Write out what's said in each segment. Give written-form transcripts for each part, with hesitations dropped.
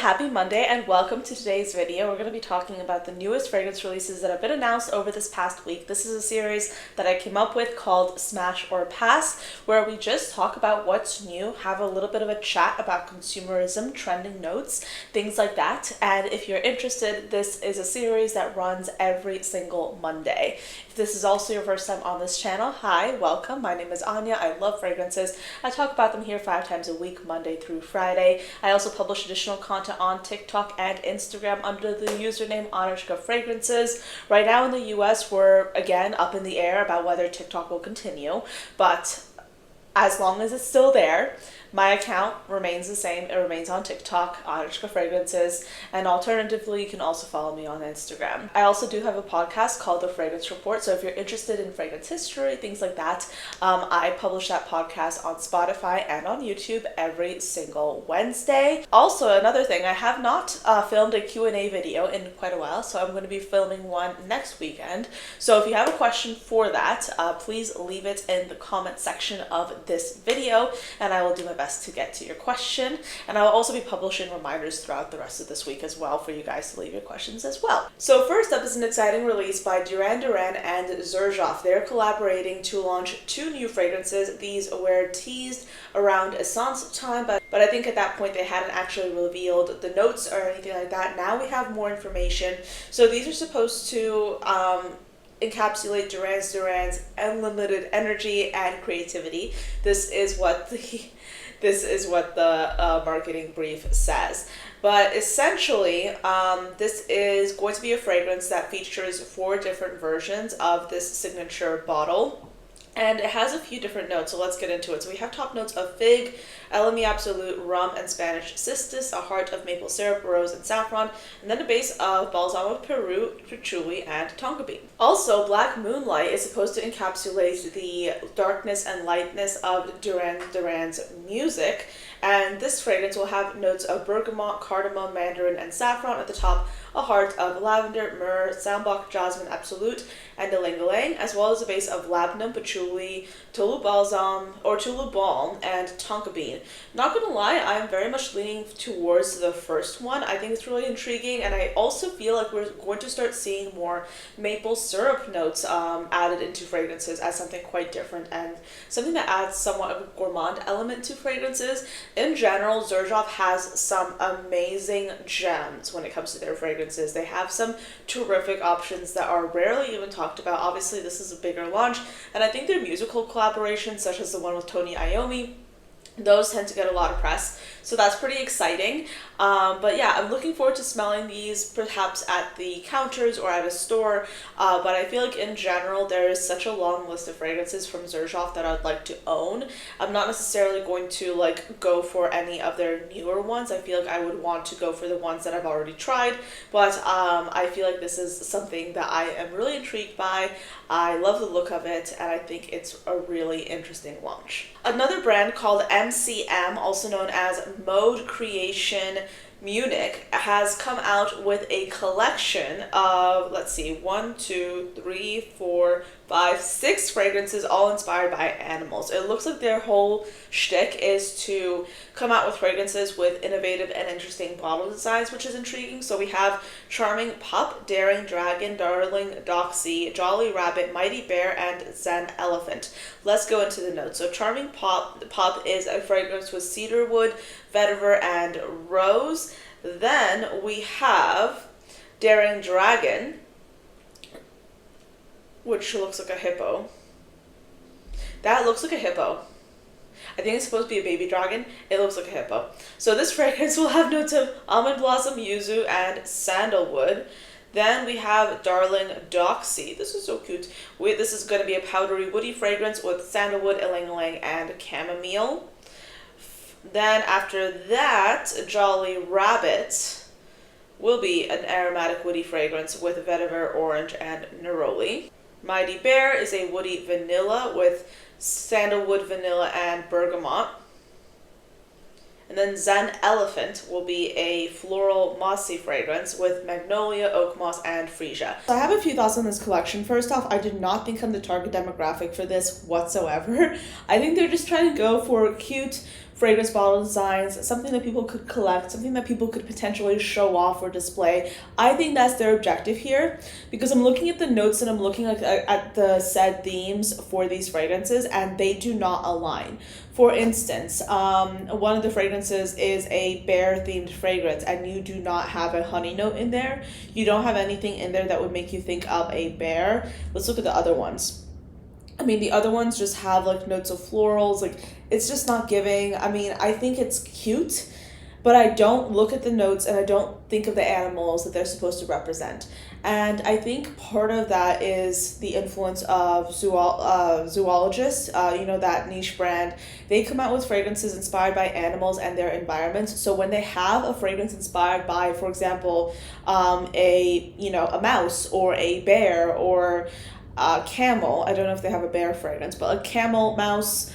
happy Monday and welcome to today's video. We're going to be talking about the newest fragrance releases that have been announced over this past week. This is a series that I came up with called Smash or Pass, where we just talk about what's new, have a little bit of a chat about consumerism, trending notes, things like that. And if you're interested, this is a series that runs every single Monday. If this is also your first time on this channel, hi, welcome. My name is Anya. I love fragrances. I talk about them here 5 times a week, Monday through Friday. I also publish additional content on TikTok and Instagram under the username ANECHKAFRAGRANCES. Right now in the U.S., we're again up in the air about whether TikTok will continue, but as long as it's still there, my account remains the same. It remains on TikTok, ANECHKAFRAGRANCES, and alternatively, you can also follow me on Instagram. I also do have a podcast called The Fragrance Report, so if you're interested in fragrance history, things like that, I publish that podcast on Spotify and on YouTube every single Wednesday. Also, another thing, I have not filmed a Q&A video in quite a while, so I'm going to be filming one next weekend. So if you have a question for that, please leave it in the comment section of this video, and I will do my best to get to your question. And I'll also be publishing reminders throughout the rest of this week as well for you guys to leave your questions as well. So first up is an exciting release by Duran and Zerjoff. They're collaborating to launch 2 new fragrances. These were teased around Essence time, but I think at that point they hadn't actually revealed the notes or anything like that. Now we have more information. So these are supposed to encapsulate Duran's unlimited energy and creativity. This is what the marketing brief says. But essentially, this is going to be a fragrance that features 4 different versions of this signature bottle. And it has a few different notes, so let's get into it. So we have top notes of fig, LME Absolute, rum, and Spanish cistus, a heart of maple syrup, rose, and saffron, and then a base of balsam of Peru, patchouli, and tonka bean. Also, Black Moonlight is supposed to encapsulate the darkness and lightness of Duran's music, and this fragrance will have notes of bergamot, cardamom, mandarin, and saffron at the top, a heart of lavender, myrrh, sambuc, jasmine absolute, and ylang-ylang, as well as a base of labdanum, patchouli, tolu balsam, or tolu balm, and tonka bean. Not gonna lie, I'm very much leaning towards the first one. I think it's really intriguing, and I also feel like we're going to start seeing more maple syrup notes added into fragrances as something quite different and something that adds somewhat of a gourmand element to fragrances. In general, Zerjoff has some amazing gems when it comes to their fragrances. They have some terrific options that are rarely even talked about. Obviously, this is a bigger launch, and I think their musical collaborations, such as the one with Tony Iommi, those tend to get a lot of press, so that's pretty exciting. But yeah, I'm looking forward to smelling these perhaps at the counters or at a store, but I feel like in general there is such a long list of fragrances from Zerjoff that I'd like to own. I'm not necessarily going to go for any of their newer ones. I feel like I would want to go for the ones that I've already tried, but I feel like this is something that I am really intrigued by. I love the look of it, and I think it's a really interesting launch. Another brand called MCM, also known as Mode Creation Munich, has come out with a collection of, let's see, 6 fragrances, all inspired by animals. It looks like their whole shtick is to come out with fragrances with innovative and interesting bottle designs, which is intriguing. So we have Charming Pup, Daring Dragon, Darling Doxy, Jolly Rabbit, Mighty Bear, and Zen Elephant. Let's go into the notes. So Charming Pup is a fragrance with cedarwood, vetiver, and rose. Then we have Daring Dragon, which looks like a hippo. That looks like a hippo. I think it's supposed to be a baby dragon. It looks like a hippo. So this fragrance will have notes of almond blossom, yuzu, and sandalwood. Then we have Darling Doxy. This is so cute. This is going to be a powdery woody fragrance with sandalwood, ylang-ylang, and chamomile. Then after that, Jolly Rabbit will be an aromatic woody fragrance with vetiver, orange, and neroli. Mighty Bear is a woody vanilla with sandalwood, vanilla, and bergamot. And then Zen Elephant will be a floral mossy fragrance with magnolia, oak moss, and freesia. So I have a few thoughts on this collection. First off, I did not think I'm the target demographic for this whatsoever. I think they're just trying to go for cute fragrance bottle designs, something that people could collect, something that people could potentially show off or display. I think that's their objective here, because I'm looking at the notes and I'm looking at the said themes for these fragrances, and they do not align. For instance, one of the fragrances is a bear themed fragrance, and you do not have a honey note in there. You don't have anything in there that would make you think of a bear. Let's look at the other ones. I mean, the other ones just have like notes of florals. Like, it's just not giving. I mean, I think it's cute, but I don't look at the notes and I don't think of the animals that they're supposed to represent. And I think part of that is the influence of zoologists, that niche brand. They come out with fragrances inspired by animals and their environments. So when they have a fragrance inspired by, for example, a mouse or a bear or camel, I don't know if they have a bear fragrance, but a camel, mouse,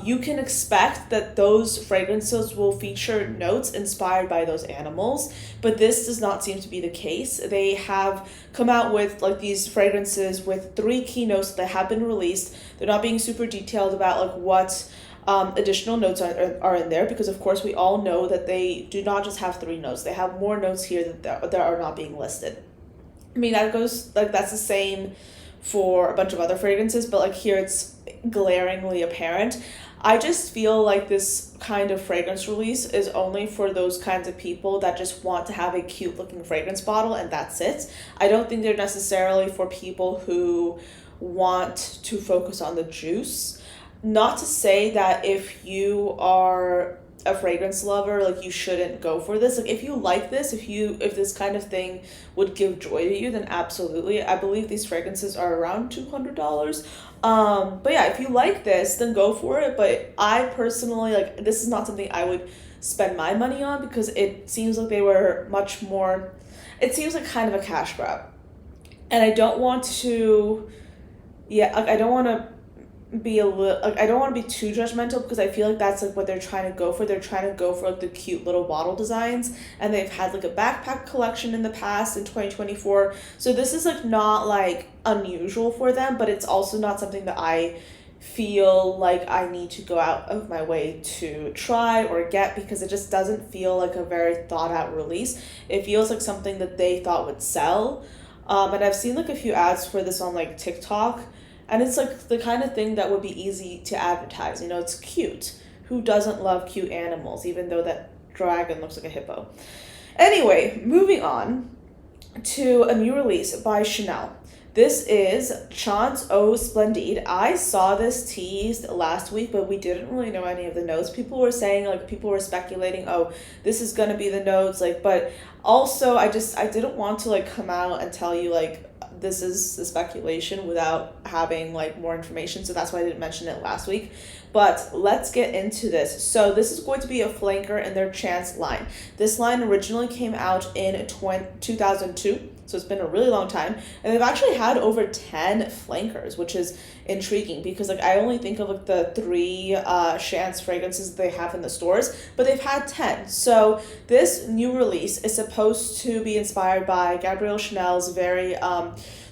you can expect that those fragrances will feature notes inspired by those animals, but this does not seem to be the case. They have come out with like these fragrances with 3 key notes that have been released. They're not being super detailed about like what additional notes are in there, because of course we all know that they do not just have 3 notes. They have more notes here that are not being listed. I mean, that's the same for a bunch of other fragrances, but like here it's glaringly apparent. I just feel like this kind of fragrance release is only for those kinds of people that just want to have a cute looking fragrance bottle and that's it. I don't think they're necessarily for people who want to focus on the juice. Not to say that if you are a fragrance lover, like, you shouldn't go for this. Like, if you like this, if this kind of thing would give joy to you, then absolutely. I believe these fragrances are around $200. But yeah, if you like this, then go for it. But I personally, like, this is not something I would spend my money on, because it seems like they were much more, it seems like kind of a cash grab. And I don't want to, I don't want to be I don't want to be too judgmental, because I feel like that's like what they're trying to go for. They're trying to go for like the cute little bottle designs, and they've had like a backpack collection in the past in 2024. So this is like not like unusual for them, but it's also not something that I feel like I need to go out of my way to try or get, because it just doesn't feel like a very thought out release. It feels like something that they thought would sell. And I've seen like a few ads for this on like TikTok, and it's like the kind of thing that would be easy to advertise. You know, it's cute. Who doesn't love cute animals, even though that dragon looks like a hippo? Anyway, moving on to a new release by Chanel. This is Chance Eau Splendide. I saw this teased last week, but we didn't really know any of the notes. People were saying, like, people were speculating, oh, this is going to be the notes. Like, but also I didn't want to like come out and tell you like, this is the speculation without having like more information. So that's why I didn't mention it last week. But let's get into this. So this is going to be a flanker in their Chance line. This line originally came out in 2002. So it's been a really long time. And they've actually had over 10 flankers, which is intriguing, because like I only think of like the 3 Chance fragrances that they have in the stores, but they've had 10. So this new release is supposed to be inspired by Gabrielle Chanel's very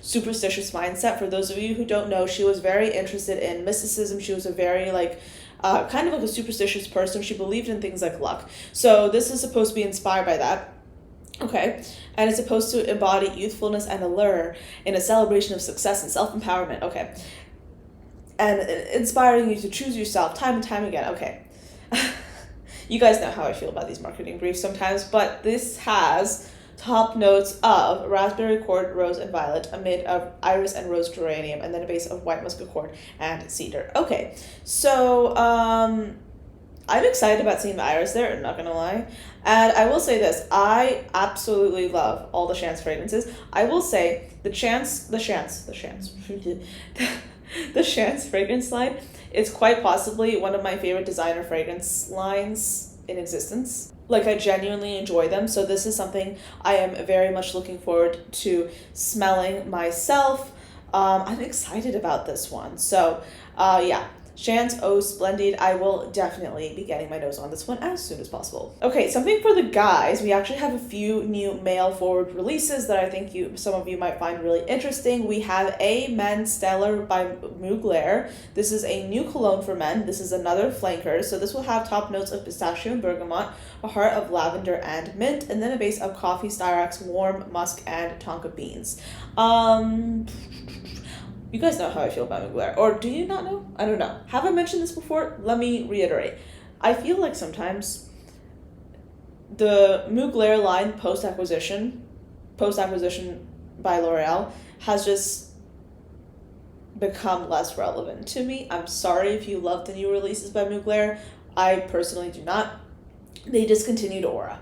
superstitious mindset. For those of you who don't know, she was very interested in mysticism. She was a very like kind of like a superstitious person. She believed in things like luck. So this is supposed to be inspired by that. Okay, and it's supposed to embody youthfulness and allure in a celebration of success and self-empowerment. Okay, and inspiring you to choose yourself time and time again. Okay, you guys know how I feel about these marketing briefs sometimes, but this has top notes of raspberry accord, rose, and violet, a mid of iris and rose geranium, and then a base of white musk accord and cedar. Okay, so I'm excited about seeing the iris there, I'm not gonna lie. And I will say this, I absolutely love all the Chance fragrances. I will say the Chance fragrance line is quite possibly one of my favorite designer fragrance lines in existence. Like, I genuinely enjoy them. So this is something I am very much looking forward to smelling myself. I'm excited about this one. So yeah, Chance Eau Splendide. I will definitely be getting my nose on this one as soon as possible. Okay, something for the guys. We actually have a few new male forward releases that I think some of you might find really interesting. We have A Men Stellar by Mugler. This is a new cologne for men. This is another flanker. So this will have top notes of pistachio and bergamot, a heart of lavender and mint, and then a base of coffee, styrax, warm, musk, and tonka beans. You guys know how I feel about Mugler. Or do you not know? I don't know. Have I mentioned this before? Let me reiterate. I feel like sometimes the Mugler line post-acquisition by L'Oreal has just become less relevant to me. I'm sorry if you love the new releases by Mugler. I personally do not. They discontinued Aura.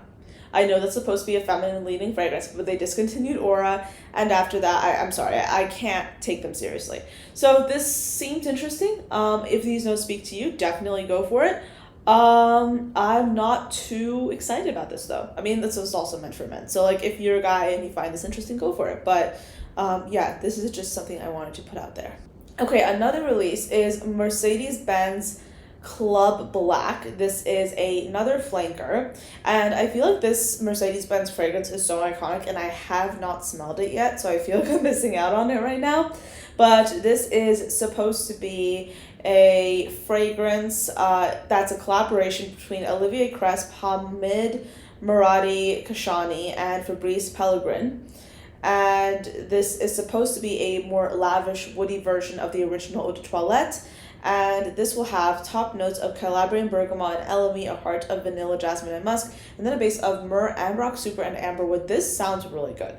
I know that's supposed to be a feminine leading fragrance, but they discontinued Aura, and after that, I'm sorry, I can't take them seriously. So this seems interesting. If these notes speak to you, definitely go for it. I'm not too excited about this though. I mean, this is also meant for men. So like, if you're a guy and you find this interesting, go for it. But yeah, this is just something I wanted to put out there. Okay, another release is Mercedes-Benz Club Black. This is another flanker, and I feel like this Mercedes-Benz fragrance is so iconic, and I have not smelled it yet, so I feel like I'm missing out on it right now. But this is supposed to be a fragrance that's a collaboration between Olivier Cresp, Hamid Muradi Kashani, and Fabrice Pellegrin. And this is supposed to be a more lavish, woody version of the original Eau de Toilette. And this will have top notes of Calabrian bergamot and elemi, a heart of vanilla, jasmine, and musk, and then a base of myrrh, ambrox, super, and amberwood. This sounds really good.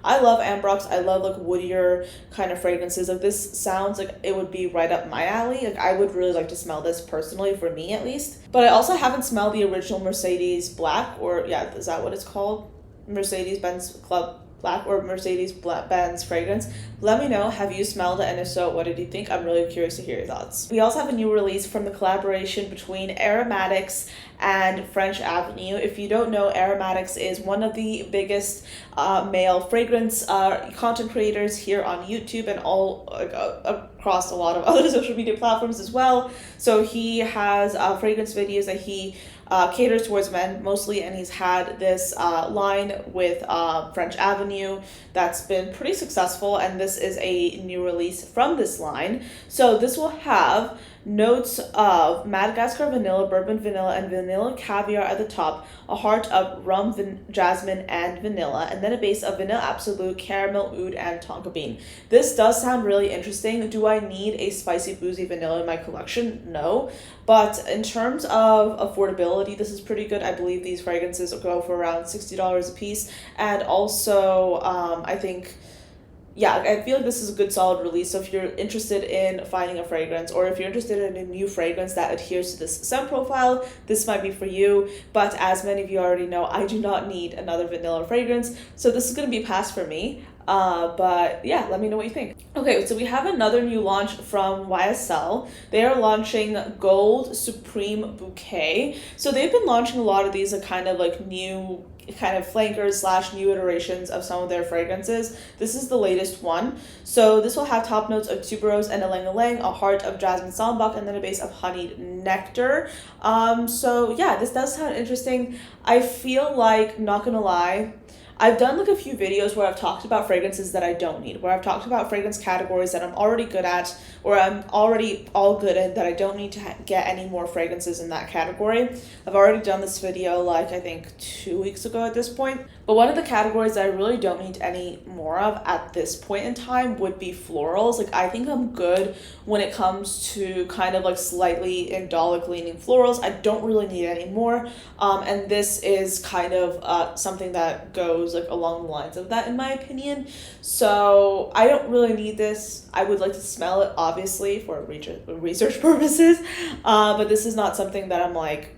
I love ambrox. I love like woodier kind of fragrances. Like this sounds like it would be right up my alley. Like I would really like to smell this personally, for me at least. But I also haven't smelled the original Mercedes Black, or yeah, is that what it's called? Mercedes-Benz Club Black or Mercedes-Benz fragrance. Let me know, have you smelled it, and if so, what did you think? I'm really curious to hear your thoughts. We also have a new release from the collaboration between Aromatix and French Avenue. If you don't know, Aromatix is one of the biggest male fragrance content creators here on YouTube and all across a lot of other social media platforms as well. So he has fragrance videos that he caters towards men mostly, and he's had this line with French Avenue that's been pretty successful, and this is a new release from this line. So this will have notes of Madagascar vanilla, bourbon vanilla, and vanilla caviar at the top, a heart of rum, jasmine, and vanilla, and then a base of vanilla absolute, caramel, oud, and tonka bean. This does sound really interesting. Do I need a spicy, boozy vanilla in my collection? No. But in terms of affordability, this is pretty good. I believe these fragrances go for around $60 a piece. And also, I think, yeah, I feel like this is a good solid release. So if you're interested in finding a fragrance, or if you're interested in a new fragrance that adheres to this scent profile, this might be for you. But as many of you already know, I do not need another vanilla fragrance, so this is going to be a pass for me. But yeah, let me know what you think. Okay, so we have another new launch from YSL. They are launching Gold Supreme Bouquet. So they've been launching a lot of these kind of like new kind of flankers / new iterations of some of their fragrances. This is the latest one. So this will have top notes of tuberose and ylang-ylang, a heart of jasmine sambac, and then a base of honeyed nectar. So yeah, this does sound interesting. I feel like, not gonna lie, I've done like a few videos where I've talked about fragrances that I don't need, where I've talked about fragrance categories that I'm already good at, or I'm already all good at, that I don't need to get any more fragrances in that category. I've already done this video like I think 2 weeks ago at this point. But one of the categories that I really don't need any more of at this point in time would be florals. Like I think I'm good when it comes to kind of like slightly indolic leaning florals. I don't really need any more. And this is kind of something that goes like along the lines of that in my opinion. So I don't really need this. I would like to smell it obviously for research purposes. But this is not something that I'm like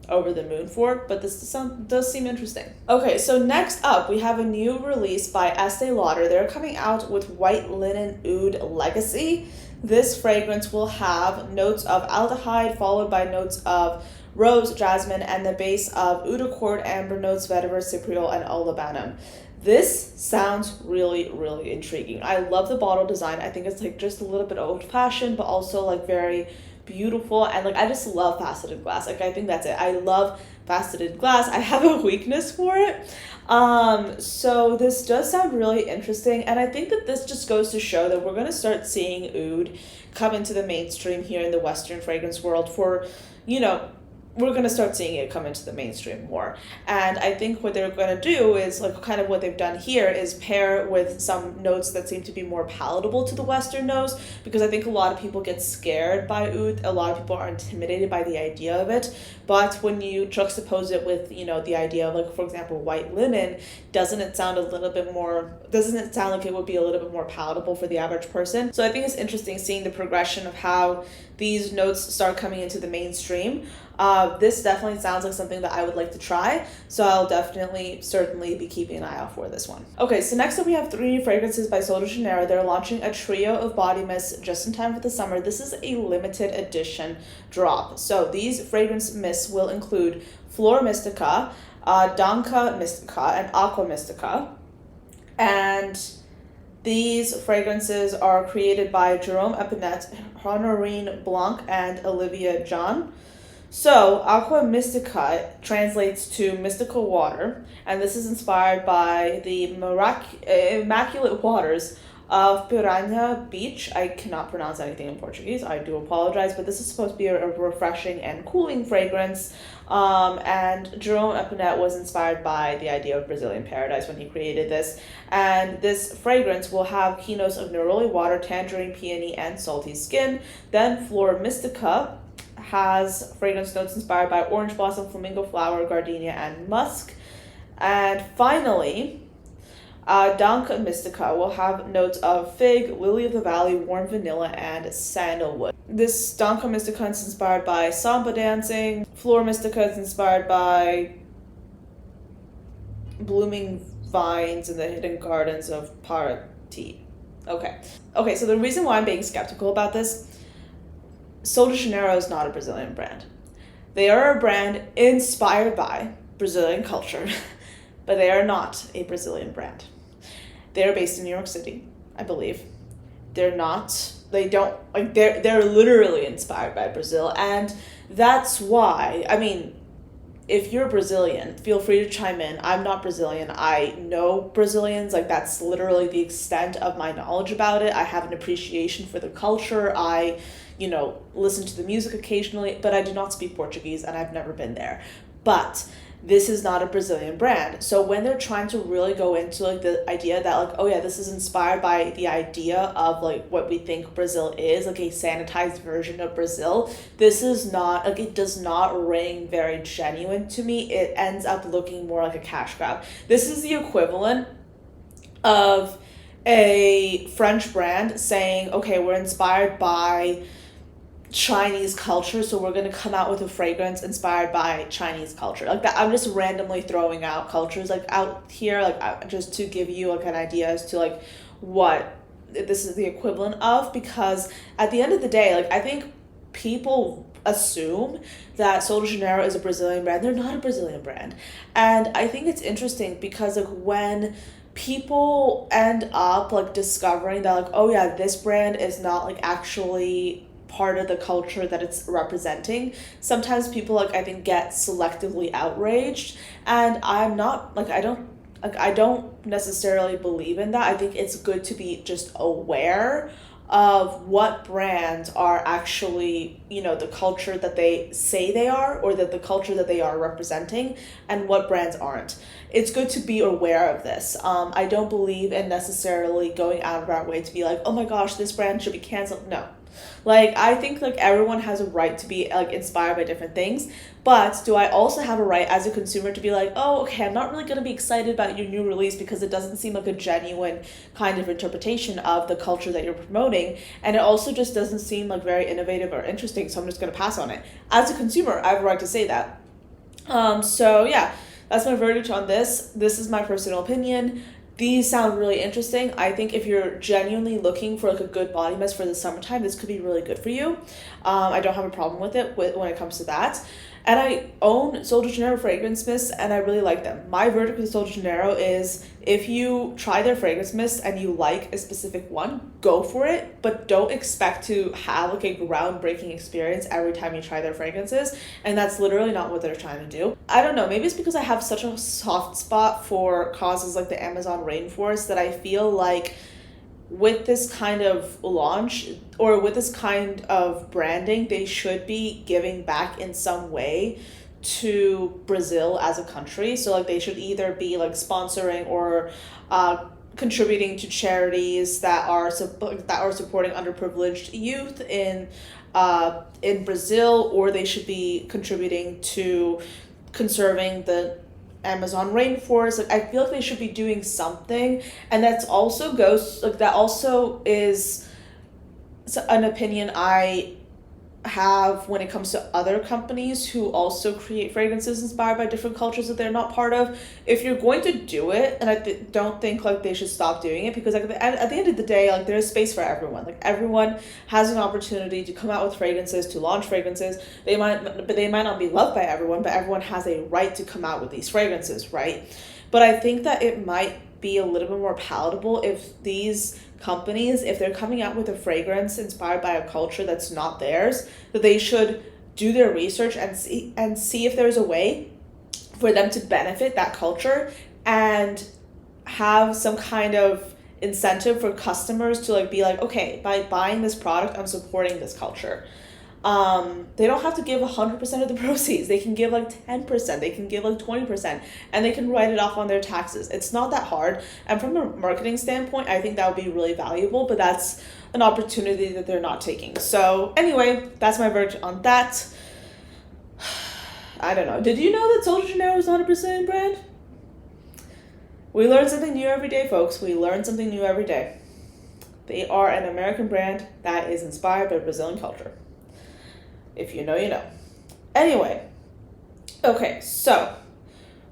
over the moon for, but this does seem interesting. Okay, so next up we have a new release by Estee Lauder. They're coming out with White Linen Oud Legacy. This fragrance will have notes of aldehyde followed by notes of rose, jasmine, and the base of oud accord, amber notes, vetiver, cypriol, and olibanum. This sounds really, really intriguing. I love the bottle design. I think it's like just a little bit old fashioned, but also like very beautiful. And like, I just love faceted glass. Like, I think that's it. I love faceted glass. I have a weakness for it. So this does sound really interesting. And I think that this just goes to show that we're going to start seeing oud come into the mainstream here in the Western fragrance world for, you know, we're going to start seeing it come into the mainstream more. And I think what they're going to do is, like, kind of what they've done here is pair with some notes that seem to be more palatable to the Western nose, because I think a lot of people get scared by oud. A lot of people are intimidated by the idea of it. But when you juxtapose it with, you know, the idea of, like, for example, white linen, doesn't it sound like it would be a little bit more palatable for the average person? So I think it's interesting seeing the progression of how these notes start coming into the mainstream. This definitely sounds like something that I would like to try, so I'll certainly be keeping an eye out for this one. Okay, so next up we have 3 fragrances by Sol de Janeiro. They're launching a trio of body mists just in time for the summer. This is a limited edition drop. So these fragrance mists will include Flor Mystica, Danka Mystica, and Aqua Mystica. And these fragrances are created by Jerome Epinette, Honorine Blanc, and Olivia John. So, Aqua Mystica translates to mystical water, and this is inspired by the immaculate waters of Piranha Beach. I cannot pronounce anything in Portuguese, I do apologize, but this is supposed to be a refreshing and cooling fragrance. And Jerome Epinette was inspired by the idea of Brazilian paradise when he created this. And this fragrance will have keynotes of neroli water, tangerine, peony, and salty skin. Then Flor Mystica has fragrance notes inspired by orange blossom, flamingo flower, gardenia, and musk. And finally, Danka Mystica will have notes of fig, lily of the valley, warm vanilla, and sandalwood. This Danka Mystica is inspired by samba dancing. Flor Mystica is inspired by blooming vines in the hidden gardens of Paraty. Okay, so the reason why I'm being skeptical about this, Sol de Janeiro is not a Brazilian brand. They are a brand inspired by Brazilian culture, but they are not a Brazilian brand. They are based in New York City, I believe. They're literally inspired by Brazil, and that's why, I mean, if you're Brazilian, feel free to chime in. I'm not Brazilian. I know Brazilians. Like, that's literally the extent of my knowledge about it. I have an appreciation for the culture. I listen to the music occasionally, but I do not speak Portuguese, and I've never been there. But this is not a Brazilian brand. So when they're trying to really go into like the idea that like, oh yeah, this is inspired by the idea of like what we think Brazil is, like a sanitized version of Brazil, this is not, like, it does not ring very genuine to me. It ends up looking more like a cash grab. This is the equivalent of a French brand saying, okay, we're inspired by Chinese culture, so we're going to come out with a fragrance inspired by Chinese culture. Like that, I'm just randomly throwing out cultures like out here, like just to give you like an idea as to like what this is the equivalent of, because at the end of the day, like I think people assume that Sol de Janeiro is a Brazilian brand. They're not a Brazilian brand. And I think it's interesting because like when people end up like discovering that like, oh yeah, this brand is not like actually part of the culture that it's representing, sometimes people like I think get selectively outraged, and I'm not like I don't necessarily believe in that. I think it's good to be just aware of what brands are actually, the culture that they say they are, or that the culture that they are representing, and what brands aren't. It's good to be aware of this. I don't believe in necessarily going out of our way to be like, oh my gosh, this brand should be canceled. No. Like, I think like everyone has a right to be like inspired by different things, but do I also have a right as a consumer to be like, oh, okay, I'm not really going to be excited about your new release because it doesn't seem like a genuine kind of interpretation of the culture that you're promoting, and it also just doesn't seem like very innovative or interesting, so I'm just going to pass on it. As a consumer, I have a right to say that. So yeah, that's my verdict on this. This is my personal opinion. These sound really interesting. I think if you're genuinely looking for like a good body mist for the summertime, this could be really good for you. I don't have a problem with it when it comes to that. And I own Sol de Janeiro fragrance mists, and I really like them. My verdict with Sol de Janeiro is, if you try their fragrance mist and you like a specific one, go for it, but don't expect to have like a groundbreaking experience every time you try their fragrances, and that's literally not what they're trying to do. I don't know, maybe it's because I have such a soft spot for causes like the Amazon rainforest that I feel like with this kind of launch or with this kind of branding, they should be giving back in some way to Brazil as a country. So like they should either be like sponsoring or contributing to charities that are supporting underprivileged youth in Brazil, or they should be contributing to conserving the Amazon rainforest. Like, I feel like they should be doing something, and that also is an opinion I have when it comes to other companies who also create fragrances inspired by different cultures that they're not part of. If you're going to do it, and I don't think like they should stop doing it, because like at the end of the day, like there's space for everyone. Like everyone has an opportunity to come out with fragrances, to launch fragrances. They might not be loved by everyone, but everyone has a right to come out with these fragrances, right? But I think that it might be a little bit more palatable if these companies, if they're coming out with a fragrance inspired by a culture that's not theirs, that they should do their research and see if there's a way for them to benefit that culture and have some kind of incentive for customers to like be like, okay, by buying this product, I'm supporting this culture. They don't have to give 100% of the proceeds. They can give like 10%, they can give like 20%, and they can write it off on their taxes. It's not that hard. And from a marketing standpoint, I think that would be really valuable, but that's an opportunity that they're not taking. So anyway, that's my verdict on that. I don't know. Did you know that Sol de Janeiro is not a Brazilian brand? We learn something new every day, folks. We learn something new every day. They are an American brand that is inspired by Brazilian culture. If you know, you know. Anyway, okay, so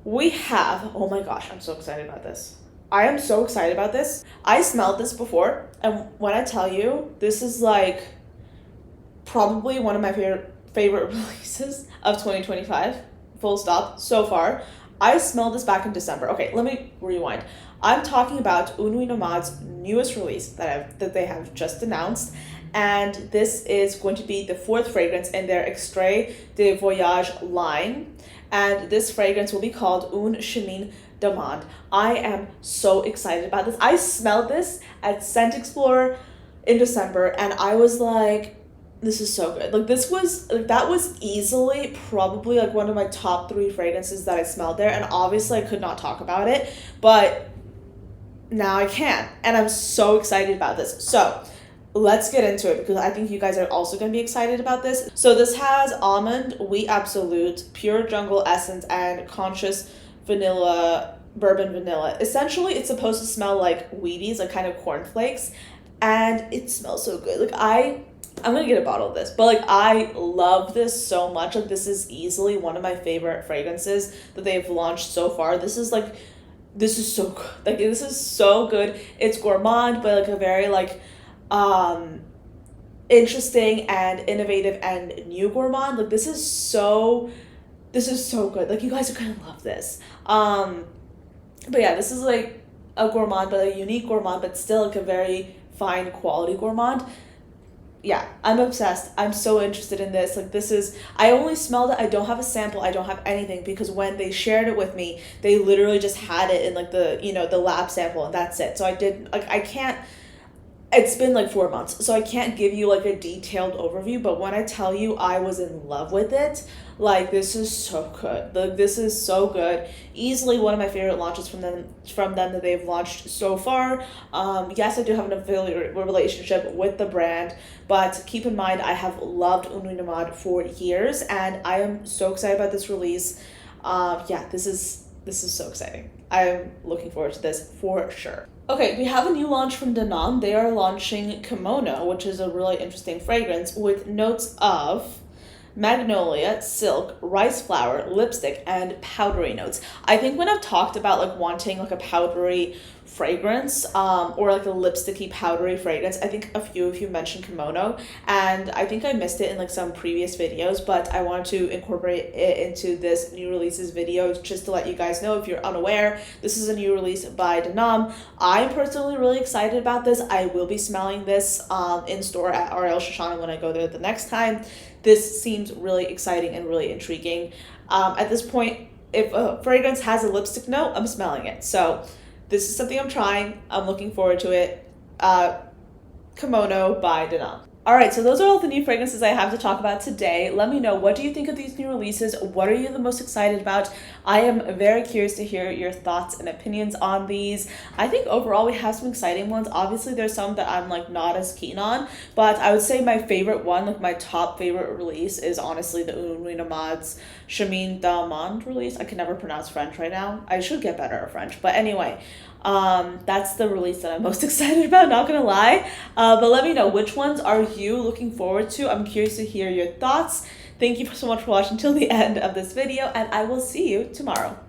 we have, oh my gosh, I'm so excited about this. I am so excited about this. I smelled this before, and when I tell you, this is like probably one of my favorite releases of 2025, full stop, so far. I smelled this back in December. Okay, let me rewind. I'm talking about Une Nuit Nomade's newest release that they have just announced. And this is going to be the 4th fragrance in their Extrait de Voyage line. And this fragrance will be called Une Nuit Nomade. I am so excited about this. I smelled this at Scent Explorer in December, and I was like, this is so good. Like that was easily probably like one of my top 3 fragrances that I smelled there. And obviously I could not talk about it, but now I can. And I'm so excited about this. So let's get into it, because I think you guys are also going to be excited about this. So this has almond, wheat absolute, pure jungle essence, and conscious vanilla, bourbon vanilla. Essentially, it's supposed to smell like Wheaties, like kind of cornflakes, and it smells so good. Like I'm going to get a bottle of this, but like I love this so much. Like this is easily one of my favorite fragrances that they've launched so far. This is so good. Like this is so good. It's gourmand, but like a very like interesting and innovative and new gourmand. Like this is so good. Like you guys are gonna love this. But yeah, this is like a gourmand, but a unique gourmand, but still like a very fine quality gourmand. Yeah, I'm obsessed. I'm so interested in this. Like I only smelled it. I don't have a sample. I don't have anything, because when they shared it with me, they literally just had it in like the lab sample, and that's it. So I can't, it's been like 4 months, so I can't give you like a detailed overview, but when I tell you I was in love with it, like this is so good. Like this is so good. Easily one of my favorite launches from them that they've launched so far. Yes, I do have an affiliate relationship with the brand, but keep in mind I have loved Une Nuit Nomade for years, and I am so excited about this release. Yeah, this is so exciting. I am looking forward to this for sure. Okay, we have a new launch from Denan. They are launching Kimono, which is a really interesting fragrance with notes of magnolia, silk, rice flower, lipstick, and powdery notes. I think when I've talked about like wanting like a powdery fragrance, or like a lipsticky powdery fragrance, I think a few of you mentioned kimono, and I think I missed it in like some previous videos, but I want to incorporate it into this new releases video just to let you guys know if you're unaware. This is a new release by Denan. I'm personally really excited about this. I will be smelling this in store at RL Shoshana when I go there the next time. This seems really exciting and really intriguing. At this point, if a fragrance has a lipstick note, I'm smelling it. So this is something I'm trying. I'm looking forward to it. Kimono by Denan. All right, so those are all the new fragrances I have to talk about today. Let me know, what do you think of these new releases? What are you the most excited about? I am very curious to hear your thoughts and opinions on these. I think overall we have some exciting ones. Obviously, there's some that I'm like not as keen on, but I would say my favorite one, like my top favorite release, is honestly the Une Nuit Nomade's Chemin d'Amande release. I can never pronounce French right now. I should get better at French, but anyway. That's the release that I'm most excited about, not gonna lie. But let me know, which ones are you looking forward to? I'm curious to hear your thoughts. Thank you so much for watching till the end of this video, and I will see you tomorrow.